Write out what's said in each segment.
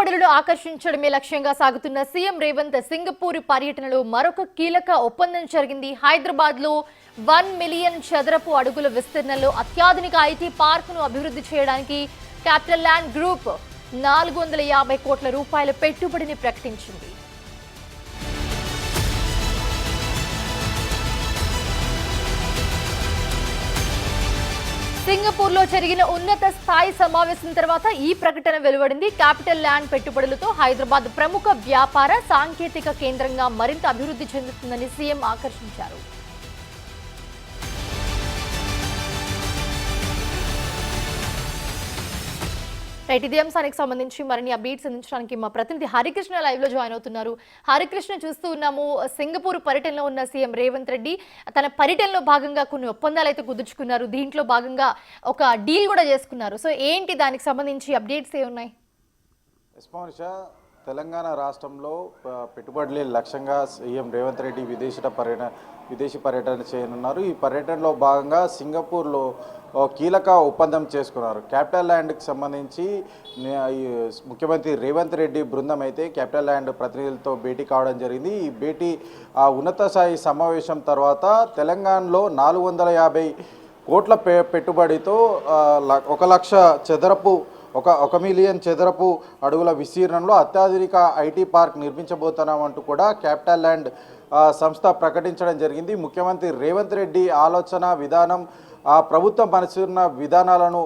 పెట్టుబడులను ఆకర్షించడమే లక్ష్యంగా సాగుతున్న సీఎం రేవంత్ సింగపూర్ పర్యటనలో మరొక కీలక ఒప్పందం జరిగింది. హైదరాబాద్ లో 1 మిలియన్ చదరపు అడుగుల విస్తీర్ణంలో అత్యాధునిక ఐటీ పార్క్ ను అభివృద్ధి చేయడానికి క్యాపిటల్ ల్యాండ్ గ్రూప్ 450 కోట్ల రూపాయల పెట్టుబడిని ప్రకటించింది. సింగపూర్ లో జరిగిన ఉన్నత స్థాయి సమావేశం తర్వాత ఈ ప్రకటన వెలువడింది. క్యాపిటల్ ల్యాండ్ పెట్టుబడులతో హైదరాబాద్ ప్రముఖ వ్యాపార సాంకేతిక కేంద్రంగా మరింత అభివృద్ధి చెందుతుందని సీఎం ఆకర్షించారు. రైట్, ఇదే అంశానికి సంబంధించి మరిన్ని అప్డేట్స్ అందించడానికి మా ప్రతినిధి హరికృష్ణ లైవ్ లో జాయిన్ అవుతున్నారు. హరికృష్ణ, చూస్తూ ఉన్నాము సింగపూర్ పర్యటనలో ఉన్న సీఎం రేవంత్ రెడ్డి తన పర్యటనలో భాగంగా కొన్ని ఒప్పందాలు అయితే కుదుర్చుకున్నారు. దీంట్లో భాగంగా ఒక డీల్ కూడా చేసుకున్నారు. సో ఏంటి దానికి సంబంధించి అప్డేట్స్ ఏమున్నాయి? తెలంగాణ రాష్ట్రంలో పెట్టుబడులే లక్ష్యంగా సీఎం రేవంత్ రెడ్డి విదేశీ పర్యటన చేయనున్నారు. ఈ పర్యటనలో భాగంగా సింగపూర్లో కీలక ఒప్పందం చేసుకున్నారు. క్యాపిటల్ ల్యాండ్కి సంబంధించి ముఖ్యమంత్రి రేవంత్ రెడ్డి బృందం అయితే క్యాపిటల్ ల్యాండ్ ప్రతినిధులతో భేటీ కావడం జరిగింది. ఈ భేటీ ఉన్నత స్థాయి సమావేశం తర్వాత తెలంగాణలో 450 కోట్ల పెట్టుబడితో 1 లక్ష చదరపు 1 మిలియన్ చదరపు అడుగుల విస్తీర్ణంలో అత్యాధునిక ఐటీ పార్క్ నిర్మించబోతున్నామంటూ కూడా క్యాపిటల్ ల్యాండ్ సంస్థ ప్రకటించడం జరిగింది. ముఖ్యమంత్రి రేవంత్ రెడ్డి ఆలోచన విధానం, ప్రభుత్వం పనిచేస్తున్న విధానాలను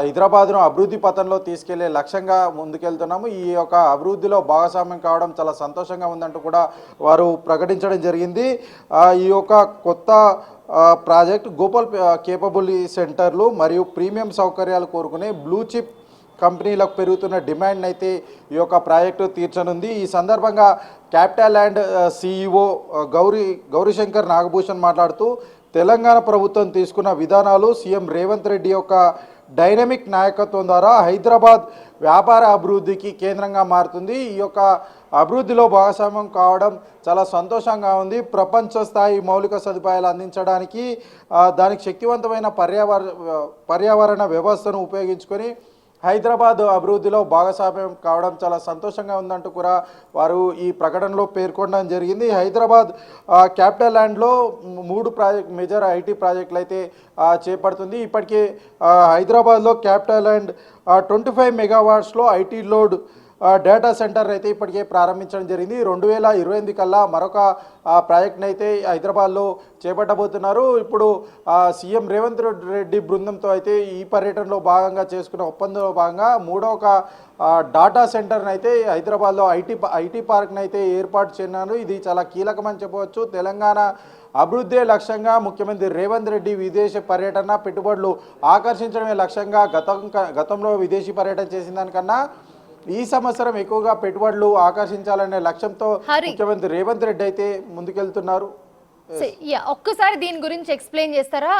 హైదరాబాద్ను అభివృద్ధి పథంలో తీసుకెళ్లే లక్ష్యంగా ముందుకెళ్తున్నాము. ఈ యొక్క అభివృద్ధిలో భాగస్వామ్యం కావడం చాలా సంతోషంగా ఉందంటూ కూడా వారు ప్రకటించడం జరిగింది. ఈ యొక్క కొత్త ప్రాజెక్ట్ గోపాల్ కేపబిలిటీ సెంటర్లు మరియు ప్రీమియం సౌకర్యాలు కోరుకునే బ్లూ చిప్ కంపెనీలకు పెరుగుతున్న డిమాండ్ అయితే ఈ యొక్క ప్రాజెక్టు తీర్చనుంది. ఈ సందర్భంగా capital land CEO Gauri Shankar Nagabhushan మాట్లాడుతూ తెలంగాణ ప్రభుత్వం తీసుకున్న విధానాలు, సీఎం రేవంత్ రెడ్డి యొక్క డైనమిక్ నాయకత్వం ద్వారా హైదరాబాద్ వ్యాపార అభివృద్ధికి కేంద్రంగా మారుతుంది. ఈ యొక్క అభివృద్ధిలో భాగస్వామ్యం కావడం చాలా సంతోషంగా ఉంది. ప్రపంచ స్థాయి మౌలిక సదుపాయాలు అందించడానికి దానికి శక్తివంతమైన పర్యావరణ వ్యవస్థను ఉపయోగించుకొని హైదరాబాద్ అభివృద్ధిలో భాగస్వామ్యం కావడం చాలా సంతోషంగా ఉందంటూ కూడా వారు ఈ ప్రకటనలో పేర్కొనడం జరిగింది. హైదరాబాద్ క్యాపిటల్ ల్యాండ్లో 3 మేజర్ ఐటీ ప్రాజెక్టులు అయితే చేపడుతుంది. ఇప్పటికే హైదరాబాద్లో క్యాపిటల్ ల్యాండ్ 25 మెగావాట్స్లో ఐటీ లోడ్ డేటా సెంటర్ అయితే ఇప్పటికే ప్రారంభించడం జరిగింది. 2028 కల్లా మరొక ప్రాజెక్ట్ని అయితే హైదరాబాద్లో చేపట్టబోతున్నారు. ఇప్పుడు సీఎం రేవంత్ రెడ్డి బృందంతో అయితే ఈ పర్యటనలో భాగంగా చేసుకున్న ఒప్పందంలో భాగంగా 3వ డాటా సెంటర్ని అయితే హైదరాబాద్లో ఐటీ పార్క్ని అయితే ఏర్పాటు చేయనున్నారు. ఇది చాలా కీలకమని చెప్పవచ్చు. తెలంగాణ అభివృద్ధి లక్ష్యంగా ముఖ్యమంత్రి రేవంత్ రెడ్డి విదేశీ పర్యటన పెట్టుబడులు ఆకర్షించడమే లక్ష్యంగా గతంలో విదేశీ పర్యటన చేసిన దానికన్నా ఈ సంవత్సరం ఎక్కువగా పెట్టుబడులు ఆకర్షించాలనే లక్ష్యంతో ముఖ్యమంత్రి రేవంత్ రెడ్డి అయితే ముందుకెళ్తున్నారు. ఒక్కసారి దీని గురించి ఎక్స్ప్లెయిన్ చేస్తారా?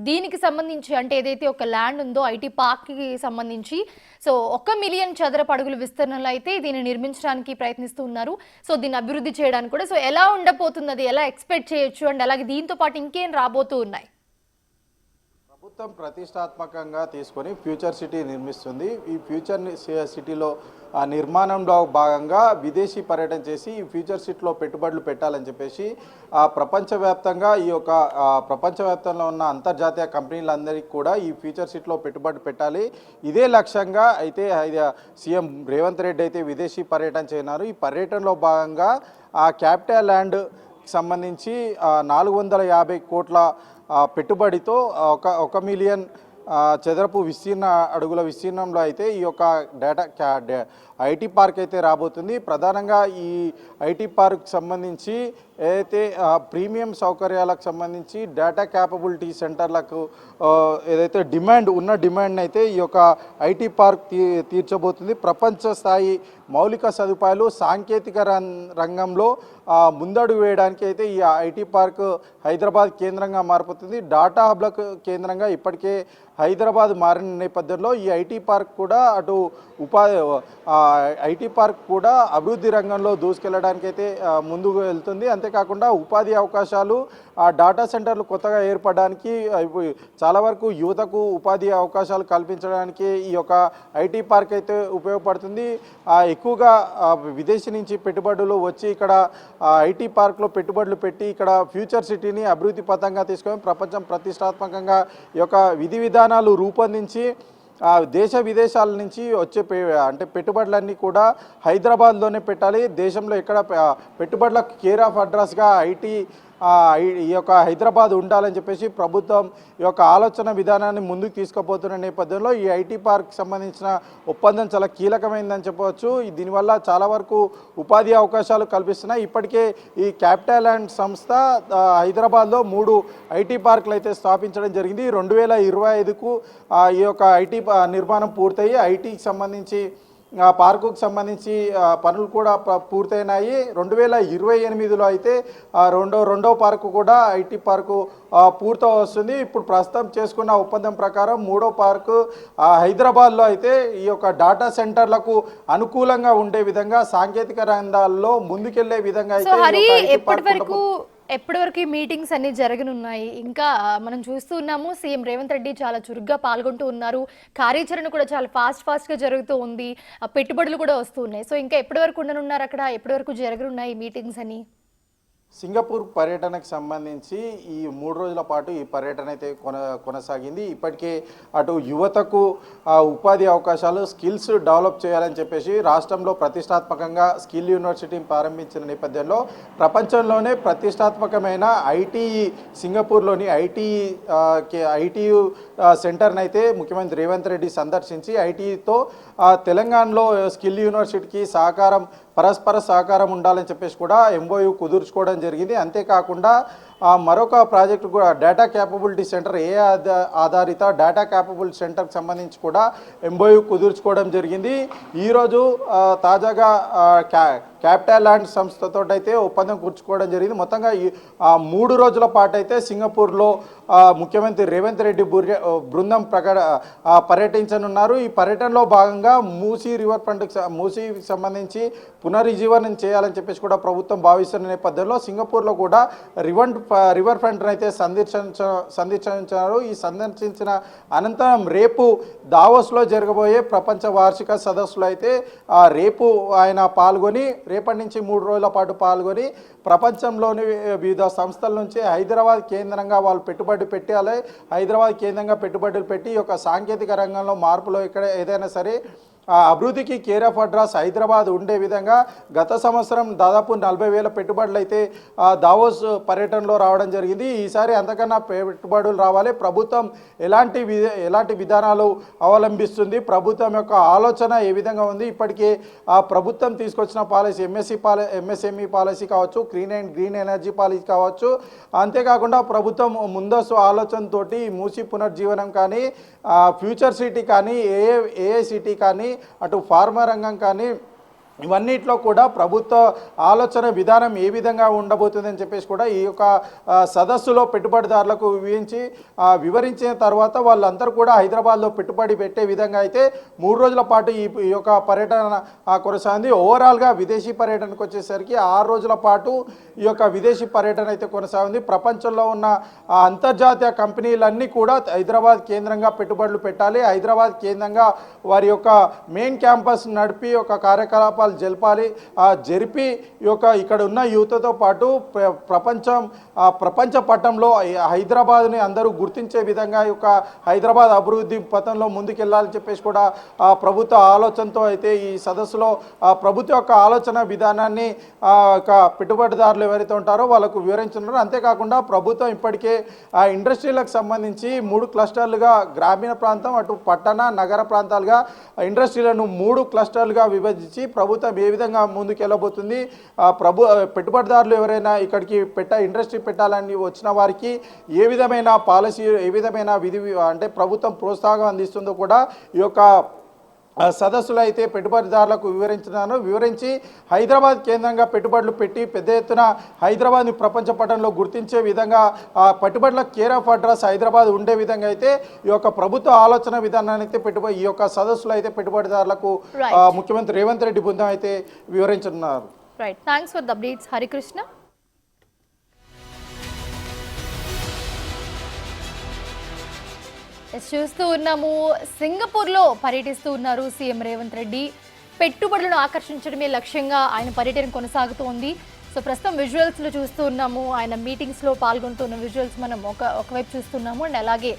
దీనికి సంబంధించి అంటే ఏదైతే ఒక ల్యాండ్ ఉందో ఐటీ పార్క్ కి సంబంధించి, సో 1 మిలియన్ చదరపు అడుగుల విస్తీర్ణంలో అయితే దీన్ని నిర్మించడానికి ప్రయత్నిస్తూ ఉన్నారు. సో దీన్ని అభివృద్ధి చేయడానికి కూడా సో ఎలా ఉండబోతున్నది, ఎలా ఎక్స్పెక్ట్ చేయొచ్చు, అండ్ అలాగే దీంతో పాటు ఇంకేం రాబోతూ ఉన్నాయి? ప్రభుత్వం ప్రతిష్టాత్మకంగా తీసుకొని ఫ్యూచర్ సిటీ నిర్మిస్తుంది. ఈ ఫ్యూచర్ సిటీలో నిర్మాణంలో భాగంగా విదేశీ పర్యటన చేసి ఈ ఫ్యూచర్ సిటీలో పెట్టుబడులు పెట్టాలని చెప్పేసి ప్రపంచవ్యాప్తంగా ప్రపంచవ్యాప్తంలో ఉన్న అంతర్జాతీయ కంపెనీలందరికీ కూడా ఈ ఫ్యూచర్ సిటీలో పెట్టుబడి పెట్టాలి. ఇదే లక్ష్యంగా అయితే సీఎం రేవంత్ రెడ్డి అయితే విదేశీ పర్యటన చేయనున్నారు. ఈ పర్యటనలో భాగంగా క్యాపిటల్ ల్యాండ్ సంబంధించి 450 కోట్ల పెట్టుబడితో 1 మిలియన్ చదరపు అడుగుల విస్తీర్ణంలో అయితే ఈ యొక్క ఐటీ పార్క్ అయితే రాబోతుంది. ప్రధానంగా ఈ ఐటీ పార్క్ సంబంధించి ఏదైతే ప్రీమియం సౌకర్యాలకు సంబంధించి డేటా క్యాపబిలిటీ సెంటర్లకు ఏదైతే డిమాండ్ అయితే ఈ యొక్క ఐటీ పార్క్ తీర్చబోతుంది. ప్రపంచ స్థాయి మౌలిక సదుపాయాలు సాంకేతిక రంగంలో ముందడుగు వేయడానికి అయితే ఈ ఐటీ పార్క్ హైదరాబాద్ కేంద్రంగా మారిపోతుంది. డాటా హబ్లకు కేంద్రంగా ఇప్పటికే హైదరాబాద్ మారిన నేపథ్యంలో ఈ ఐటీ పార్క్ కూడా ఐటీ పార్క్ కూడా అభివృద్ధి రంగంలో దూసుకెళ్లడానికి అయితే ముందుకు వెళ్తుంది. అంతే అంతేకాకుండా ఉపాధి అవకాశాలు, ఆ డాటా సెంటర్లు కొత్తగా ఏర్పడడానికి చాలా వరకు యువతకు ఉపాధి అవకాశాలు కల్పించడానికి ఈ యొక్క ఐటీ పార్క్ అయితే ఉపయోగపడుతుంది. ఎక్కువగా విదేశీ నుంచి పెట్టుబడులు వచ్చి ఇక్కడ ఐటీ పార్క్లో పెట్టుబడులు పెట్టి ఇక్కడ ఫ్యూచర్ సిటీని అభివృద్ధి పథంగా తీసుకొని ప్రపంచం ప్రతిష్టాత్మకంగా ఈ యొక్క విధి విధానాలు రూపొందించి దేశ విదేశాల నుంచి వచ్చే అంటే పెట్టుబడులన్నీ కూడా హైదరాబాద్లోనే పెట్టాలి. దేశంలో ఎక్కడ పెట్టుబడులకు కేర్ ఆఫ్ అడ్రస్గా ఈ యొక్క హైదరాబాద్ ఉండాలని చెప్పేసి ప్రభుత్వం ఈ యొక్క ఆలోచన విధానాన్ని ముందుకు తీసుకుపోతున్న నేపథ్యంలో ఈ ఐటీ పార్క్ సంబంధించిన ఒప్పందం చాలా కీలకమైందని చెప్పవచ్చు. దీనివల్ల చాలా వరకు ఉపాధి అవకాశాలు కల్పిస్తున్నాయి. ఇప్పటికే ఈ క్యాపిటల్ ల్యాండ్ సంస్థ హైదరాబాద్లో 3 ఐటీ పార్కులు అయితే స్థాపించడం జరిగింది. 2025కు ఈ యొక్క ఐటీ నిర్మాణం పూర్తయి ఐటీకి సంబంధించి పార్కుకు సంబంధించి పనులు కూడా పూర్తయినాయి. 2028లో అయితే రెండో పార్కు కూడా ఐటీ పార్కు పూర్తి వస్తుంది. ఇప్పుడు ప్రస్తుతం చేసుకున్న ఒప్పందం ప్రకారం 3వ పార్కు హైదరాబాద్లో అయితే ఈ యొక్క డాటా సెంటర్లకు అనుకూలంగా ఉండే విధంగా సాంకేతిక రంగాల్లో ముందుకెళ్లే విధంగా అయితే ఎప్పటి వరకు ఈ మీటింగ్స్ అన్ని జరగనున్నాయి? ఇంకా మనం చూస్తూ ఉన్నాము సీఎం రేవంత్ రెడ్డి చాలా చురుగ్గా పాల్గొంటూ ఉన్నారు. కార్యాచరణ కూడా చాలా ఫాస్ట్గా జరుగుతూ ఉంది. పెట్టుబడులు కూడా వస్తూ ఉన్నాయి. సో ఇంకా ఎప్పటి వరకు ఉండనున్నారు అక్కడ? ఎప్పటి వరకు జరగనున్నాయి మీటింగ్స్ అని? సింగపూర్ పర్యటనకు సంబంధించి ఈ 3 రోజుల పాటు ఈ పర్యటన అయితే కొనసాగింది. ఇప్పటికే అటు యువతకు ఉపాధి అవకాశాలు, స్కిల్స్ డెవలప్ చేయాలని చెప్పేసి రాష్ట్రంలో ప్రతిష్టాత్మకంగా స్కిల్ యూనివర్సిటీని ప్రారంభించిన నేపథ్యంలో ప్రపంచంలోనే ప్రతిష్టాత్మకమైన సింగపూర్లోని ఐటీయు సెంటర్ని అయితే ముఖ్యమంత్రి రేవంత్ రెడ్డి సందర్శించి ఐటీతో తెలంగాణలో స్కిల్ యూనివర్సిటీకి పరస్పర సహకారం ఉండాలని చెప్పేసి కూడా ఎంఓయూ కుదుర్చుకోవడం జరిగింది. అంతేకాకుండా మరొక ప్రాజెక్టు కూడా డేటా క్యాపబిలిటీ సెంటర్, ఆధారిత డేటా క్యాపబిలిటీ సెంటర్కి సంబంధించి కూడా ఎంఓయూ కుదుర్చుకోవడం జరిగింది. ఈరోజు తాజాగా క్యాపిటల్ ల్యాండ్ సంస్థతో అయితే ఒప్పందం కూర్చుకోవడం జరిగింది. మొత్తంగా 3 రోజుల పాటు అయితే సింగపూర్లో ముఖ్యమంత్రి రేవంత్ రెడ్డి బృందం పర్యటించనున్నారు. ఈ పర్యటనలో భాగంగా మూసీకి సంబంధించి పునరుజ్జీవనం చేయాలని చెప్పేసి కూడా ప్రభుత్వం భావిస్తున్న నేపథ్యంలో సింగపూర్లో కూడా రివర్ ఫ్రంట్ను అయితే సందర్శించారు. ఈ సందర్శించిన అనంతరం రేపు దావోస్లో జరగబోయే ప్రపంచ వార్షిక సదస్సులో అయితే రేపు ఆయన పాల్గొని రేపటి నుంచి 3 రోజుల పాటు పాల్గొని ప్రపంచంలోని వివిధ సంస్థల నుంచి హైదరాబాద్ కేంద్రంగా వాళ్ళు పెట్టుబడి పెట్టాలి. హైదరాబాద్ కేంద్రంగా పెట్టుబడులు పెట్టి ఈ యొక్క సాంకేతిక రంగంలో మార్పులో ఇక్కడ ఏదైనా సరే అభివృద్ధికి కేర్ ఆఫ్ అడ్రస్ హైదరాబాద్ ఉండే విధంగా గత సంవత్సరం దాదాపు 40,000 పెట్టుబడులు అయితే దావోస్ పర్యటనలో రావడం జరిగింది. ఈసారి అంతకన్నా పెట్టుబడులు రావాలి. ప్రభుత్వం ఎలాంటి విధానాలు అవలంబిస్తుంది, ప్రభుత్వం యొక్క ఆలోచన ఏ విధంగా ఉంది, ఇప్పటికే ప్రభుత్వం తీసుకొచ్చిన పాలసీ ఎంఎస్ఎంఈ పాలసీ కావచ్చు, గ్రీన్ ఎనర్జీ పాలసీ కావచ్చు, అంతేకాకుండా ప్రభుత్వం ముందస్తు ఆలోచనతోటి మూసి పునర్జీవనం కానీ, ఫ్యూచర్ సిటీ కానీ, ఏఏ సిటీ కానీ, అటు ఫార్మా రంగం కానీ, ఇవన్నిట్లో కూడా ప్రభుత్వ ఆలోచన విధానం ఏ విధంగా ఉండబోతుందని చెప్పేసి కూడా ఈ యొక్క సదస్సులో పెట్టుబడిదారులకు వివరించిన తర్వాత వాళ్ళందరూ కూడా హైదరాబాద్లో పెట్టుబడి పెట్టే విధంగా అయితే 3 రోజుల పాటు ఈ యొక్క పర్యటన కొనసాగింది. ఓవరాల్గా విదేశీ పర్యటనకు వచ్చేసరికి 6 రోజుల పాటు ఈ యొక్క విదేశీ పర్యటన అయితే కొనసాగింది. ప్రపంచంలో ఉన్న అంతర్జాతీయ కంపెనీలన్నీ కూడా హైదరాబాద్ కేంద్రంగా పెట్టుబడులు పెట్టాలి, హైదరాబాద్ కేంద్రంగా వారి యొక్క మెయిన్ క్యాంపస్ నడిపి ఒక కార్యకలాపాలు జరిపి ఇక్కడ ఉన్న యువతతో పాటు ప్రపంచ పట్టంలో హైదరాబాద్ని అందరూ గుర్తించే విధంగా ఈ యొక్క హైదరాబాద్ అభివృద్ధి పథంలో ముందుకెళ్లాలని చెప్పేసి కూడా ప్రభుత్వ ఆలోచనతో అయితే ఈ సదస్సులో ప్రభుత్వ యొక్క ఆలోచన విధానాన్ని పెట్టుబడిదారులు ఎవరైతే ఉంటారో వాళ్ళకు వివరించున్నారు. అంతేకాకుండా ప్రభుత్వం ఇప్పటికే ఇండస్ట్రీలకు సంబంధించి 3 క్లస్టర్లుగా గ్రామీణ ప్రాంతం, అటు పట్టణ నగర ప్రాంతాలుగా ఇండస్ట్రీలను 3 క్లస్టర్లుగా విభజించి ప్రభుత్వం ఏ విధంగా ముందుకెళ్ళబోతుంది, పెట్టుబడిదారులు ఎవరైనా ఇక్కడికి ఇండస్ట్రీ పెట్టాలని వచ్చిన వారికి ఏ విధమైన పాలసీ, ఏ విధమైన అంటే ప్రభుత్వం ప్రోత్సాహం అందిస్తుందో కూడా ఈ యొక్క సదస్సులో అయితే పెట్టుబడిదారులకు వివరించి హైదరాబాద్ కేంద్రంగా పెట్టుబడులు పెట్టి పెద్ద ఎత్తున హైదరాబాద్ని ప్రపంచ పటంలో గుర్తించే విధంగా పెట్టుబడుల కేర్ ఆఫ్ అడ్రస్ హైదరాబాద్ ఉండే విధంగా అయితే ఈ యొక్క ప్రభుత్వ ఆలోచన విధానాన్ని అయితే ఈ యొక్క సదస్సులో అయితే పెట్టుబడిదారులకు ముఖ్యమంత్రి రేవంత్ రెడ్డి బృందం అయితే వివరించనున్నారు. Right, thanks for the updates Harikrishna. చూస్తూ ఉన్నాము, సింగపూర్లో పర్యటిస్తూ ఉన్నారు సీఎం రేవంత్ రెడ్డి. పెట్టుబడులను ఆకర్షించడమే లక్ష్యంగా ఆయన పర్యటన కొనసాగుతోంది. సో ప్రస్తుతం విజువల్స్లో చూస్తూ ఉన్నాము, ఆయన మీటింగ్స్లో పాల్గొంటున్న విజువల్స్ మనం ఒకవైపు చూస్తున్నాము. అండ్ అలాగే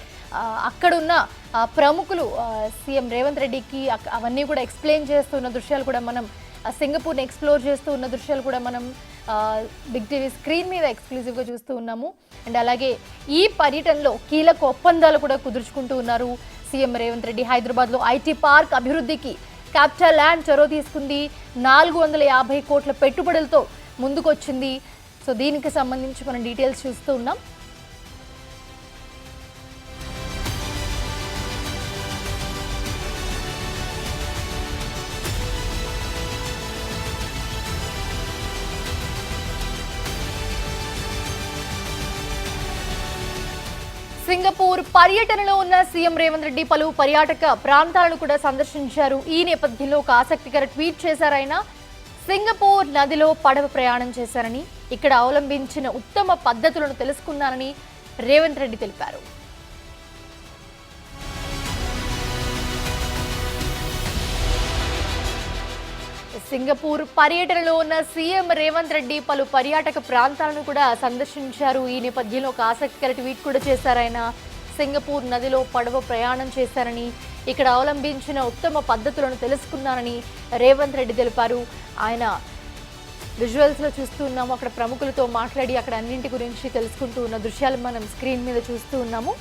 అక్కడున్న ప్రముఖులు సీఎం రేవంత్ రెడ్డికి అవన్నీ కూడా ఎక్స్ప్లెయిన్ చేస్తున్న దృశ్యాలు కూడా మనం, సింగపూర్ని ఎక్స్ప్లోర్ చేస్తూ ఉన్న దృశ్యాలు కూడా మనం బిగ్ టీవీ స్క్రీన్ మీద ఎక్స్క్లూజివ్గా చూస్తూ ఉన్నాము. అండ్ అలాగే ఈ పర్యటనలో కీలక ఒప్పందాలు కూడా కుదుర్చుకుంటూ ఉన్నారు సీఎం రేవంత్ రెడ్డి. హైదరాబాద్లో ఐటీ పార్క్ అభివృద్ధికి క్యాపిటల్ ల్యాండ్ చొరవ తీసుకుంది. 450 కోట్ల పెట్టుబడులతో ముందుకొచ్చింది. సో దీనికి సంబంధించి మనం డీటెయిల్స్ చూస్తూ ఉన్నాం. సింగపూర్ పర్యటనలో ఉన్న సీఎం రేవంత్ రెడ్డి పలు పర్యాటక ప్రాంతాలను కూడా సందర్శించారు. ఈ నేపథ్యంలో ఒక ఆసక్తికర ట్వీట్ చేశారు ఆయన. సింగపూర్ నదిలో పడవ ప్రయాణం చేశారని, ఇక్కడ అవలంబించిన ఉత్తమ పద్ధతులను తెలుసుకున్నారని రేవంత్ రెడ్డి తెలిపారు. సింగపూర్ పర్యటనలో ఉన్న సీఎం రేవంత్ రెడ్డి పలు పర్యాటక ప్రాంతాలను కూడా సందర్శించారు. ఈ నేపథ్యంలో ఒక ఆసక్తికర ట్వీట్ కూడా చేశారు ఆయన. సింగపూర్ నదిలో పడవ ప్రయాణం చేశారని, ఇక్కడ అవలంబించిన ఉత్తమ పద్ధతులను తెలుసుకున్నారని రేవంత్ రెడ్డి తెలిపారు. ఆయన విజువల్స్లో చూస్తూ ఉన్నాము, అక్కడ ప్రముఖులతో మాట్లాడి అక్కడ అన్నింటి గురించి తెలుసుకుంటూ ఉన్న దృశ్యాలు మనం స్క్రీన్ మీద చూస్తూ ఉన్నాము.